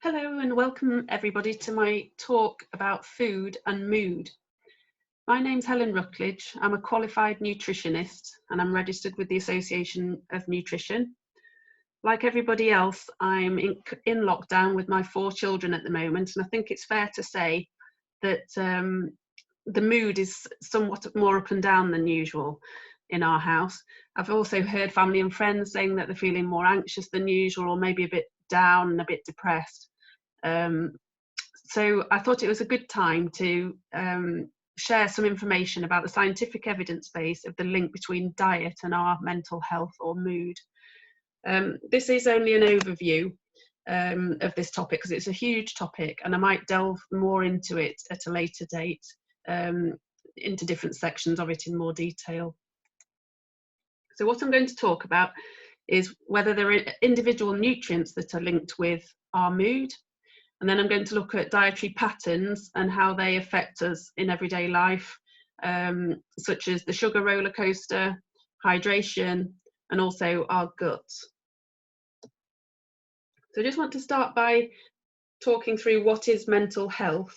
Hello and welcome everybody to my talk about food and mood. My name's Helen Ruckledge. I'm a qualified nutritionist and I'm registered with the Association of Nutrition. Like everybody else, I'm in lockdown with my 4 children at the moment, and I think it's fair to say that the mood is somewhat more up and down than usual in our house. I've also heard family and friends saying that they're feeling more anxious than usual, or maybe a bit down and a bit depressed. So I thought it was a good time to share some information about the scientific evidence base of the link between diet and our mental health or mood. This is only an overview of this topic because it's a huge topic, and I might delve more into it at a later date, into different sections of it in more detail. So what I'm going to talk about is whether there are individual nutrients that are linked with our mood. And then I'm going to look at dietary patterns and how they affect us in everyday life, such as the sugar rollercoaster, hydration, and also our guts. So I just want to start by talking through what is mental health.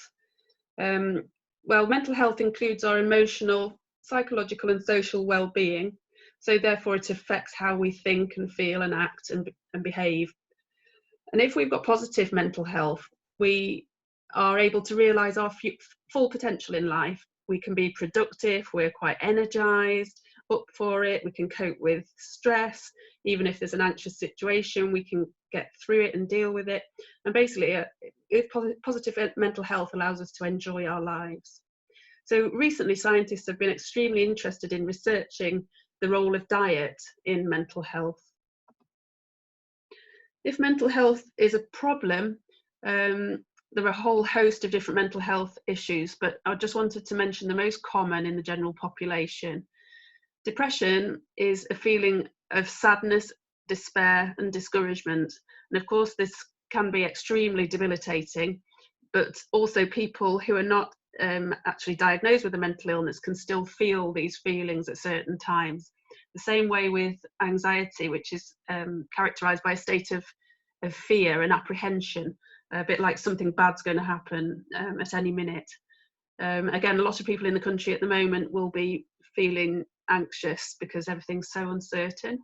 Well, mental health includes our emotional, psychological, and social well-being. So therefore it affects how we think and feel and act and behave. And if we've got positive mental health, we are able to realise our full potential in life. We can be productive, we're quite energised, up for it, we can cope with stress. Even if there's an anxious situation, we can get through it and deal with it. And basically, positive mental health allows us to enjoy our lives. So recently, scientists have been extremely interested in researching the role of diet in mental health. If mental health is a problem, there are a whole host of different mental health issues, but I just wanted to mention the most common in the general population. Depression is a feeling of sadness, despair, and discouragement. And of course, this can be extremely debilitating, but also people who are not actually diagnosed with a mental illness can still feel these feelings at certain times. The same way with anxiety, which is characterized by a state of fear and apprehension, a bit like something bad's going to happen at any minute. Again, a lot of people in the country at the moment will be feeling anxious because everything's so uncertain.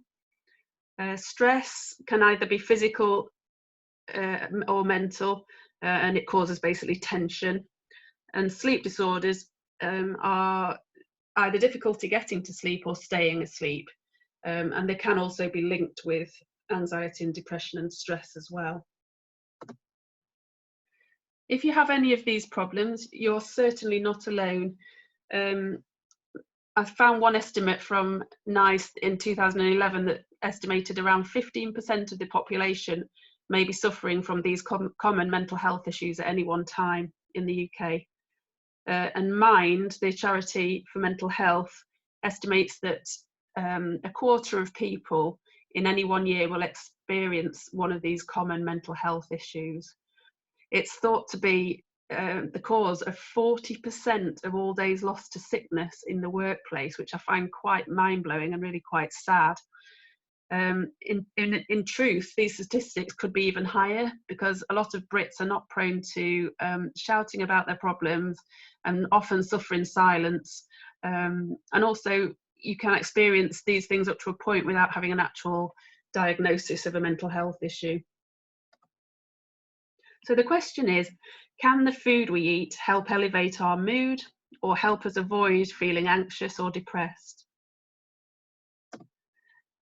Stress can either be physical or mental, and it causes basically tension. And sleep disorders are either difficulty getting to sleep or staying asleep, and they can also be linked with anxiety and depression and stress as well. If you have any of these problems, you're certainly not alone. I found one estimate from NICE in 2011 that estimated around 15% of the population may be suffering from these common mental health issues at any one time in the UK. And Mind, the charity for mental health, estimates that a quarter of people in any one year will experience one of these common mental health issues. It's thought to be the cause of 40% of all days lost to sickness in the workplace, which I find quite mind-blowing and really quite sad. In truth, these statistics could be even higher because a lot of Brits are not prone to shouting about their problems and often suffer in silence. And also, you can experience these things up to a point without having an actual diagnosis of a mental health issue. So the question is, can the food we eat help elevate our mood or help us avoid feeling anxious or depressed?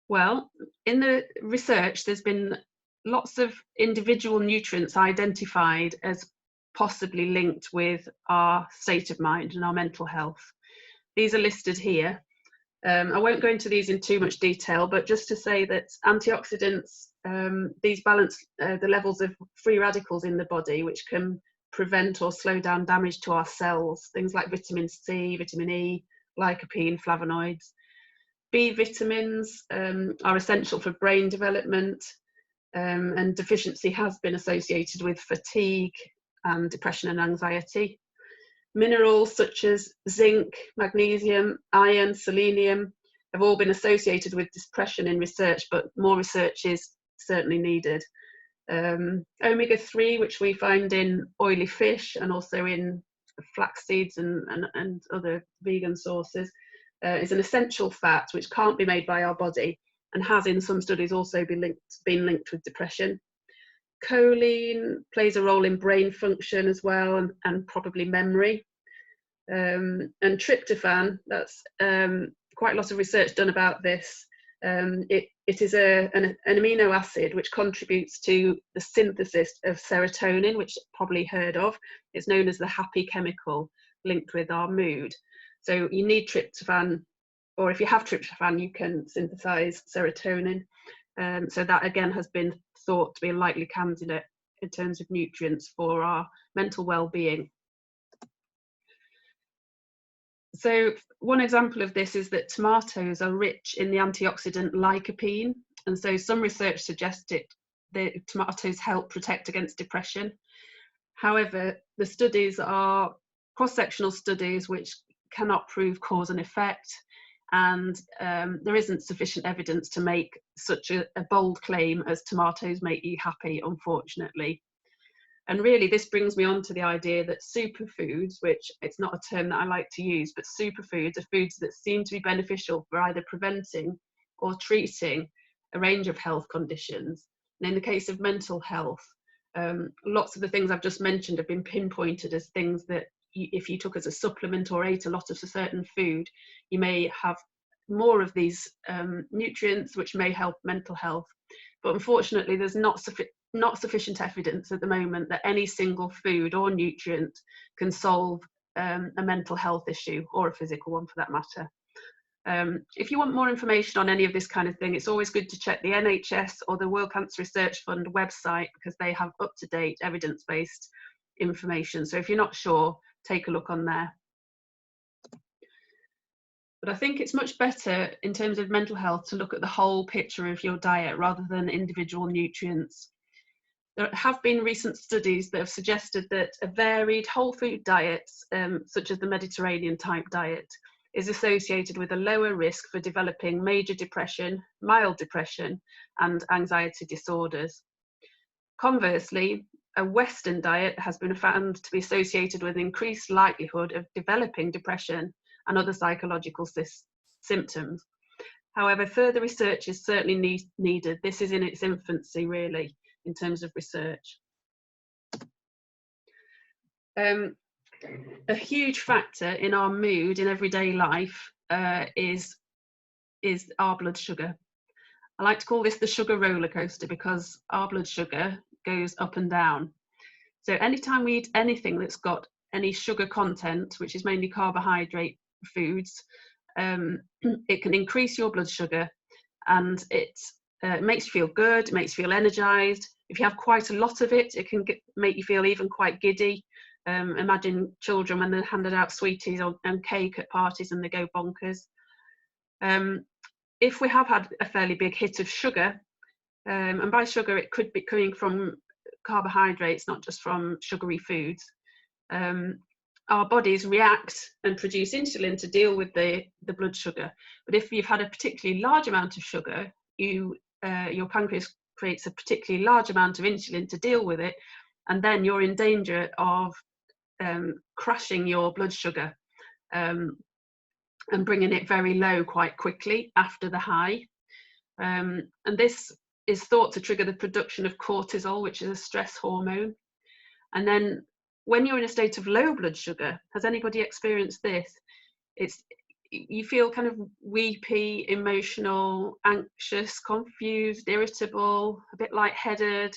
Well, in the research, there's been lots of individual nutrients identified as possibly linked with our state of mind and our mental health. These are listed here. I won't go into these in too much detail, but just to say that antioxidants, these balance the levels of free radicals in the body, which can prevent or slow down damage to our cells, things like vitamin C, vitamin E, lycopene, flavonoids. B vitamins are essential for brain development, and deficiency has been associated with fatigue and depression and anxiety. Minerals such as zinc, magnesium, iron, selenium have all been associated with depression in research, but more research is certainly needed. Omega-3, which we find in oily fish and also in flax seeds and other vegan sources, is an essential fat which can't be made by our body and has in some studies also been linked with depression. Choline plays a role in brain function as well, and probably memory. And tryptophan, that's quite a lot of research done about this. It is an amino acid which contributes to the synthesis of serotonin, which you've probably heard of. It's known as the happy chemical linked with our mood. So you need tryptophan, or if you have tryptophan, you can synthesize serotonin. So that again has been thought to be a likely candidate in terms of nutrients for our mental well-being. So one example of this is that tomatoes are rich in the antioxidant lycopene, and so some research suggested that tomatoes help protect against depression. However, the studies are cross-sectional studies which cannot prove cause and effect, and there isn't sufficient evidence to make such a bold claim as tomatoes make you happy, unfortunately. And really, this brings me on to the idea that superfoods, which it's not a term that I like to use, but superfoods are foods that seem to be beneficial for either preventing or treating a range of health conditions. And in the case of mental health, lots of the things I've just mentioned have been pinpointed as things that if you took as a supplement or ate a lot of a certain food, you may have more of these nutrients which may help mental health. But unfortunately, there's not sufficient evidence at the moment that any single food or nutrient can solve a mental health issue, or a physical one for that matter. If you want more information on any of this kind of thing, it's always good to check the NHS or the World Cancer Research Fund website, because they have up-to-date evidence-based information. So if you're not sure, take a look on there. But I think it's much better in terms of mental health to look at the whole picture of your diet rather than individual nutrients. There have been recent studies that have suggested that a varied whole food diet, such as the Mediterranean type diet, is associated with a lower risk for developing major depression, mild depression, and anxiety disorders. Conversely, a Western diet has been found to be associated with increased likelihood of developing depression and other psychological symptoms. However, further research is certainly needed. This is in its infancy, really, in terms of research. A huge factor in our mood in everyday life is our blood sugar. I like to call this the sugar roller coaster because our blood sugar goes up and down. So anytime we eat anything that's got any sugar content, which is mainly carbohydrate foods, it can increase your blood sugar, and it makes you feel good, it makes you feel energized. If you have quite a lot of it, it can make you feel even quite giddy. Imagine children when they're handed out sweeties and cake at parties and they go bonkers. If we have had a fairly big hit of sugar, and by sugar it could be coming from carbohydrates, not just from sugary foods, our bodies react and produce insulin to deal with the blood sugar. But if you've had a particularly large amount of sugar, your pancreas creates a particularly large amount of insulin to deal with it, and then you're in danger of crashing your blood sugar and bringing it very low quite quickly after the high. And this is thought to trigger the production of cortisol, which is a stress hormone. And then when you're in a state of low blood sugar, has anybody experienced this? You feel kind of weepy, emotional, anxious, confused, irritable, a bit lightheaded,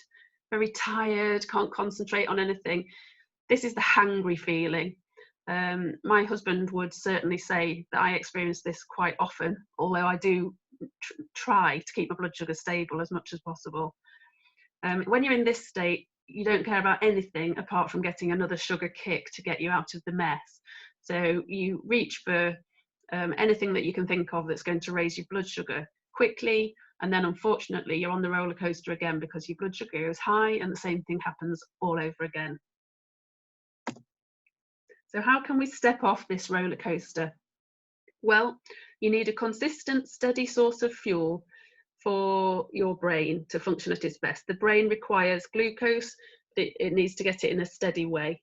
very tired, can't concentrate on anything. This is the hangry feeling. My husband would certainly say that I experience this quite often, although I do try to keep my blood sugar stable as much as possible. When you're in this state, you don't care about anything apart from getting another sugar kick to get you out of the mess. So you reach for anything that you can think of that's going to raise your blood sugar quickly, and then unfortunately you're on the roller coaster again because your blood sugar goes high and the same thing happens all over again. So how can we step off this roller coaster? Well, you need a consistent, steady source of fuel for your brain to function at its best. The brain requires glucose, but it needs to get it in a steady way.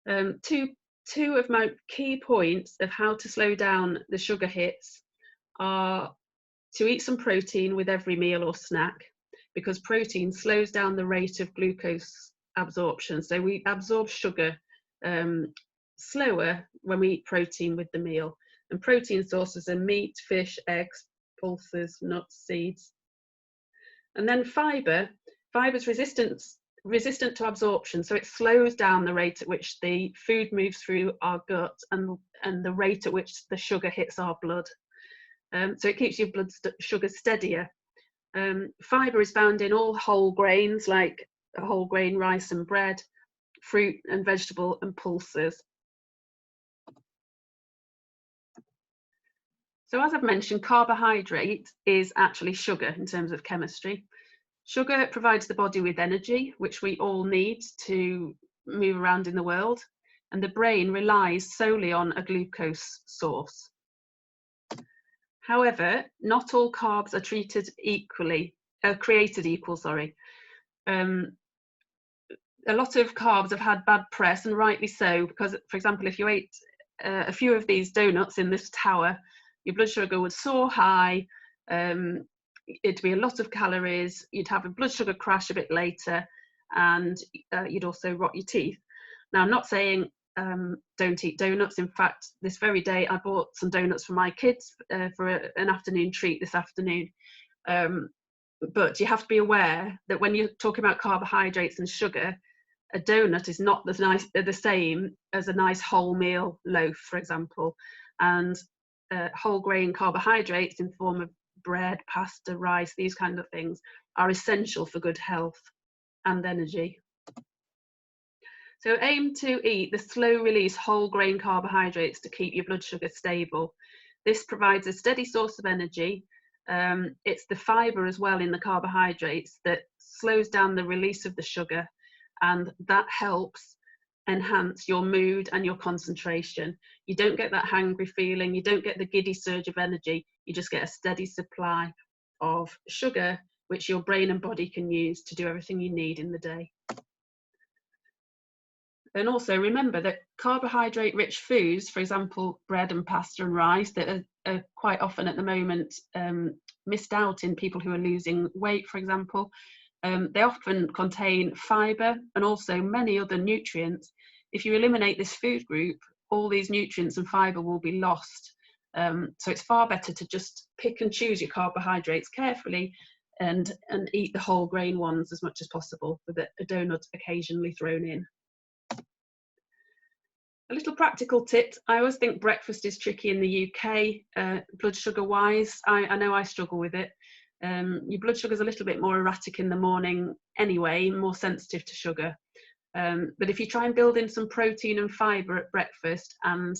Two of my key points of how to slow down the sugar hits are to eat some protein with every meal or snack, because protein slows down the rate of glucose absorption. So we absorb sugar slower when we eat protein with the meal. And protein sources are meat, fish, eggs, pulses, nuts, seeds. And then fiber. Fiber's resistant to absorption, so it slows down the rate at which the food moves through our gut and the rate at which the sugar hits our blood. So it keeps your blood sugar steadier. Fiber is found in all whole grains like whole grain rice and bread, fruit and vegetable, and pulses. So as I've mentioned, carbohydrate is actually sugar in terms of chemistry. Sugar provides the body with energy, which we all need to move around in the world, and the brain relies solely on a glucose source. However, not all carbs are created equal. A lot of carbs have had bad press, and rightly so, because, for example, if you ate a few of these donuts in this tower, your blood sugar would soar high, it'd be a lot of calories, you'd have a blood sugar crash a bit later, and you'd also rot your teeth. Now, I'm not saying don't eat donuts. In fact, this very day I bought some donuts for my kids for an afternoon treat this afternoon. But you have to be aware that when you're talking about carbohydrates and sugar, a donut is not the same as a nice wholemeal loaf, for example. And whole grain carbohydrates in form of bread, pasta, rice, these kind of things are essential for good health and energy. So aim to eat the slow release whole grain carbohydrates to keep your blood sugar stable. This provides a steady source of energy. It's the fiber as well in the carbohydrates that slows down the release of the sugar, and that helps enhance your mood and your concentration. You don't get that hangry feeling, you don't get the giddy surge of energy, you just get a steady supply of sugar, which your brain and body can use to do everything you need in the day. And also remember that carbohydrate-rich foods, for example, bread and pasta and rice, that are quite often at the moment missed out in people who are losing weight, for example. They often contain fiber and also many other nutrients. If you eliminate this food group, all these nutrients and fiber will be lost. So it's far better to just pick and choose your carbohydrates carefully and eat the whole grain ones as much as possible, with a donut occasionally thrown in. A little practical tip. I always think breakfast is tricky in the UK, blood sugar wise. I know I struggle with it. Your blood sugar is a little bit more erratic in the morning anyway, more sensitive to sugar. But if you try and build in some protein and fibre at breakfast and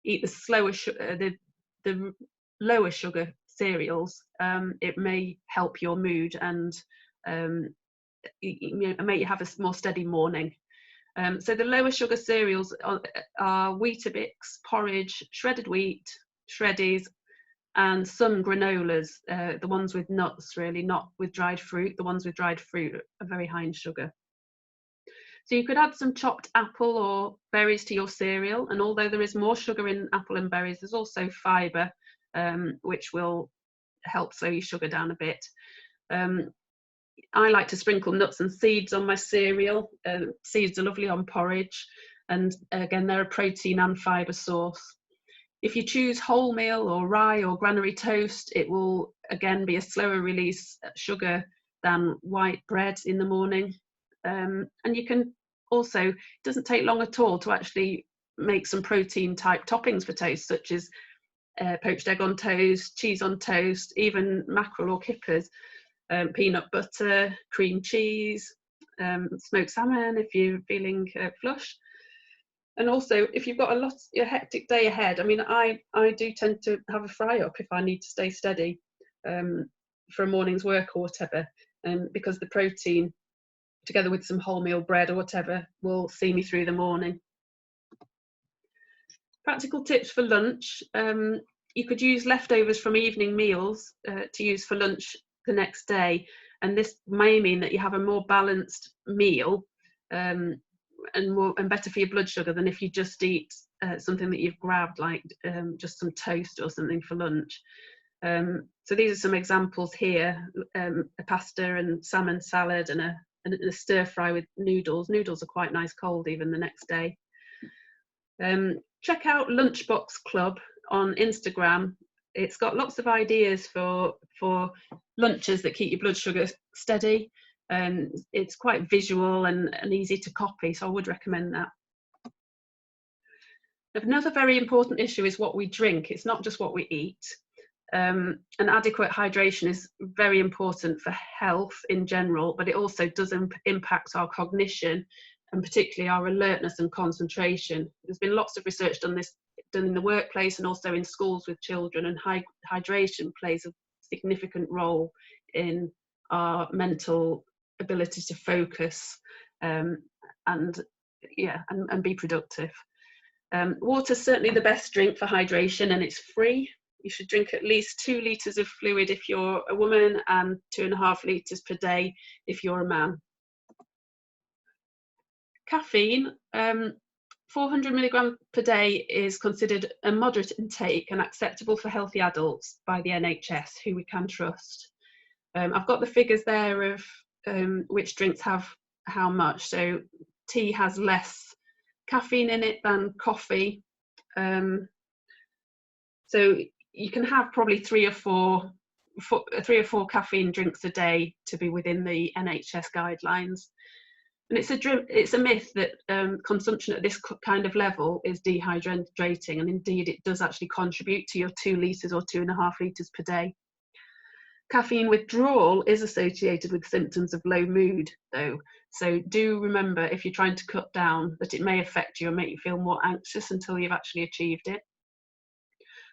eat the lower sugar cereals, it may help your mood and make you have a more steady morning. So the lower sugar cereals are Weetabix, porridge, shredded wheat, shreddies, and some granolas, the ones with nuts really, not with dried fruit. The ones with dried fruit are very high in sugar. So you could add some chopped apple or berries to your cereal, and although there is more sugar in apple and berries, there's also fibre, which will help slow your sugar down a bit. I like to sprinkle nuts and seeds on my cereal. Seeds are lovely on porridge, and again, they're a protein and fibre source. If you choose wholemeal or rye or granary toast, it will again be a slower release sugar than white bread in the morning. And you can also, it doesn't take long at all to actually make some protein type toppings for toast, such as poached egg on toast, cheese on toast, even mackerel or kippers. Peanut butter, cream cheese, smoked salmon if you're feeling flush. And also, if you've got a hectic day ahead, I mean, I do tend to have a fry up if I need to stay steady for a morning's work or whatever, because the protein, together with some wholemeal bread or whatever, will see me through the morning. Practical tips for lunch. You could use leftovers from evening meals to use for lunch the next day. And this may mean that you have a more balanced meal, and better for your blood sugar than if you just eat something that you've grabbed, like just some toast or something for lunch. So these are some examples here: a pasta and salmon salad, and a stir fry with noodles. Noodles are quite nice cold even the next day. Check out Lunchbox Club on Instagram. It's got lots of ideas for lunches that keep your blood sugar steady. It's quite visual and easy to copy, so I would recommend that. Another very important issue is what we drink. It's not just what we eat. And adequate hydration is very important for health in general, but it also does impact our cognition, and particularly our alertness and concentration. There's been lots of research done in the workplace and also in schools with children, and hydration plays a significant role in our mental ability to focus and be productive. Water's certainly the best drink for hydration, and it's free. You should drink at least 2 litres of fluid if you're a woman, and 2.5 litres per day if you're a man. Caffeine, 400 milligrams per day is considered a moderate intake and acceptable for healthy adults by the NHS, who we can trust. I've got the figures there of which drinks have how much. So tea has less caffeine in it than coffee. So you can have probably 3 or 4 caffeine drinks a day to be within the NHS guidelines. And it's a myth that consumption at this kind of level is dehydrating, and indeed it does actually contribute to your 2 litres or 2.5 litres per day. Caffeine withdrawal is associated with symptoms of low mood, though, so do remember, if you're trying to cut down, that it may affect you and make you feel more anxious until you've actually achieved it.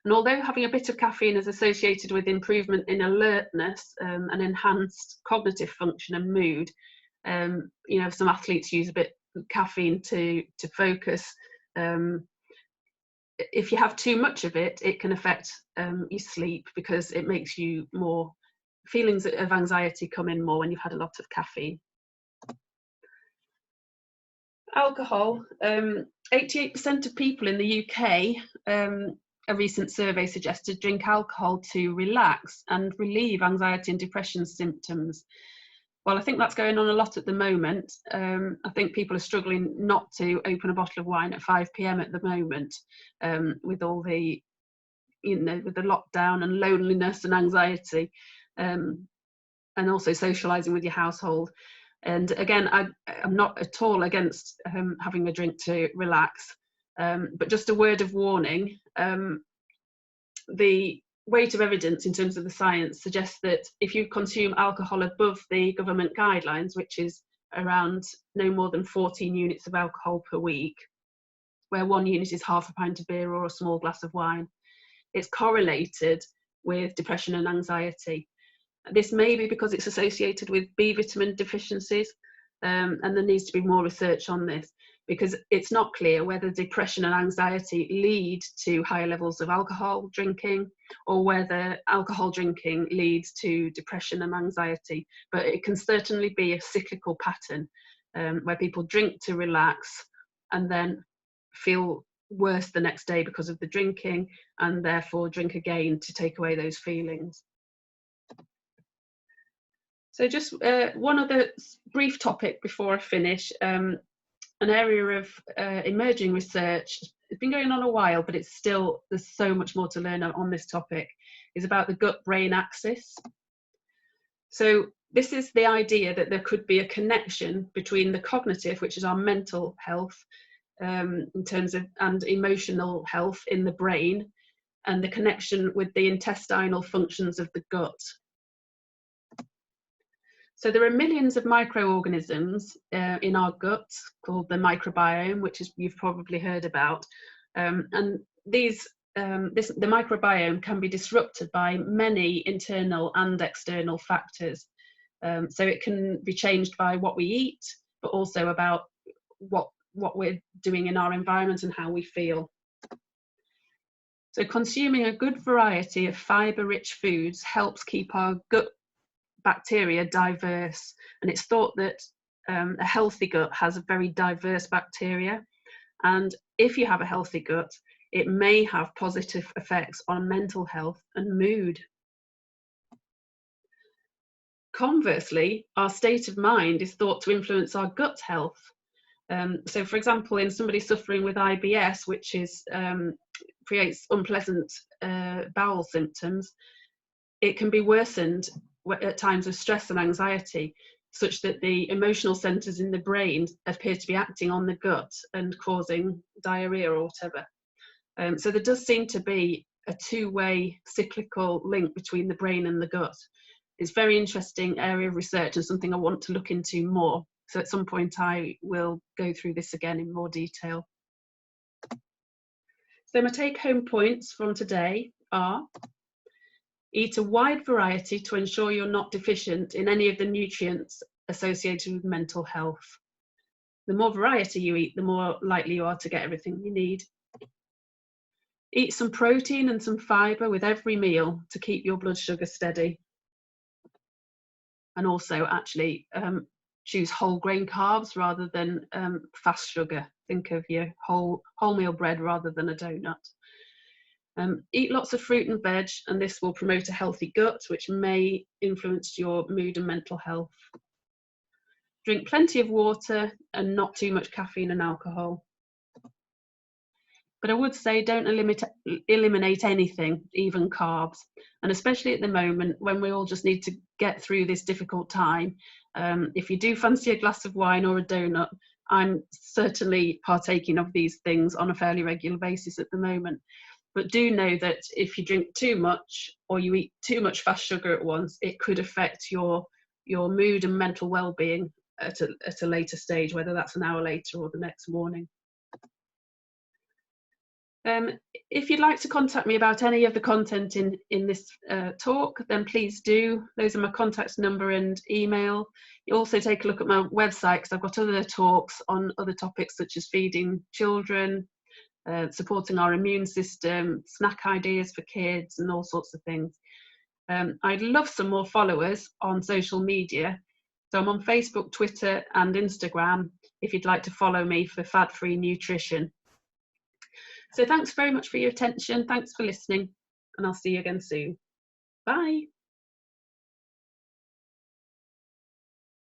And although having a bit of caffeine is associated with improvement in alertness and enhanced cognitive function and mood, some athletes use a bit of caffeine to focus. If you have too much of it, it can affect your sleep, because it makes you more feelings of anxiety come in more when you've had a lot of caffeine. Alcohol, 88% of people in the UK, a recent survey suggested, drink alcohol to relax and relieve anxiety and depression symptoms. Well, I think that's going on a lot at the moment. I think people are struggling not to open a bottle of wine at 5 p.m. at the moment, with all the, with the lockdown and loneliness and anxiety, and also socialising with your household. And again, I'm not at all against having a drink to relax, but just a word of warning. The weight of evidence in terms of the science suggests that if you consume alcohol above the government guidelines, which is around no more than 14 units of alcohol per week, where 1 unit is half a pint of beer or a small glass of wine, it's correlated with depression and anxiety. This may be because it's associated with B vitamin deficiencies, and there needs to be more research on this, because it's not clear whether depression and anxiety lead to higher levels of alcohol drinking, or whether alcohol drinking leads to depression and anxiety. But it can certainly be a cyclical pattern, where people drink to relax and then feel worse the next day because of the drinking, and therefore drink again to take away those feelings. So just one other brief topic before I finish. An area of emerging research, it's been going on a while, but it's still, there's so much more to learn on this topic, is about the gut-brain axis. So this is the idea that there could be a connection between the cognitive, which is our mental health, in terms of, and emotional health in the brain, and the connection with the intestinal functions of the gut. So there are millions of microorganisms in our gut called the microbiome, which is, you've probably heard about. And the microbiome can be disrupted by many internal and external factors. So it can be changed by what we eat, but also about what we're doing in our environment and how we feel. So consuming a good variety of fibre-rich foods helps keep our gut bacteria diverse, and it's thought that a healthy gut has a very diverse bacteria, and if you have a healthy gut, it may have positive effects on mental health and mood. Conversely, our state of mind is thought to influence our gut health. So, for example, in somebody suffering with IBS, which creates unpleasant bowel symptoms, it can be worsened at times of stress and anxiety, such that the emotional centres in the brain appear to be acting on the gut and causing diarrhea or whatever. So there does seem to be a two-way cyclical link between the brain and the gut. It's a very interesting area of research and something I want to look into more. So at some point I will go through this again in more detail. So my take-home points from today are: eat a wide variety to ensure you're not deficient in any of the nutrients associated with mental health. The more variety you eat, the more likely you are to get everything you need. Eat some protein and some fibre with every meal to keep your blood sugar steady. And also actually choose whole grain carbs rather than fast sugar. Think of your wholemeal bread rather than a donut. Eat lots of fruit and veg, and this will promote a healthy gut, which may influence your mood and mental health. Drink plenty of water and not too much caffeine and alcohol. But I would say don't eliminate anything, even carbs. And especially at the moment when we all just need to get through this difficult time, if you do fancy a glass of wine or a donut, I'm certainly partaking of these things on a fairly regular basis at the moment. But do know that if you drink too much or you eat too much fast sugar at once, it could affect your mood and mental well-being at a later stage, whether that's an hour later or the next morning. If you'd like to contact me about any of the content in this talk, then please do. Those are my contact number and email. You also take a look at my website, because I've got other talks on other topics such as feeding children, supporting our immune system, snack ideas for kids, and all sorts of things. I'd love some more followers on social media. So I'm on Facebook, Twitter, and Instagram if you'd like to follow me for fad-free nutrition. So thanks very much for your attention. Thanks for listening, and I'll see you again soon. Bye.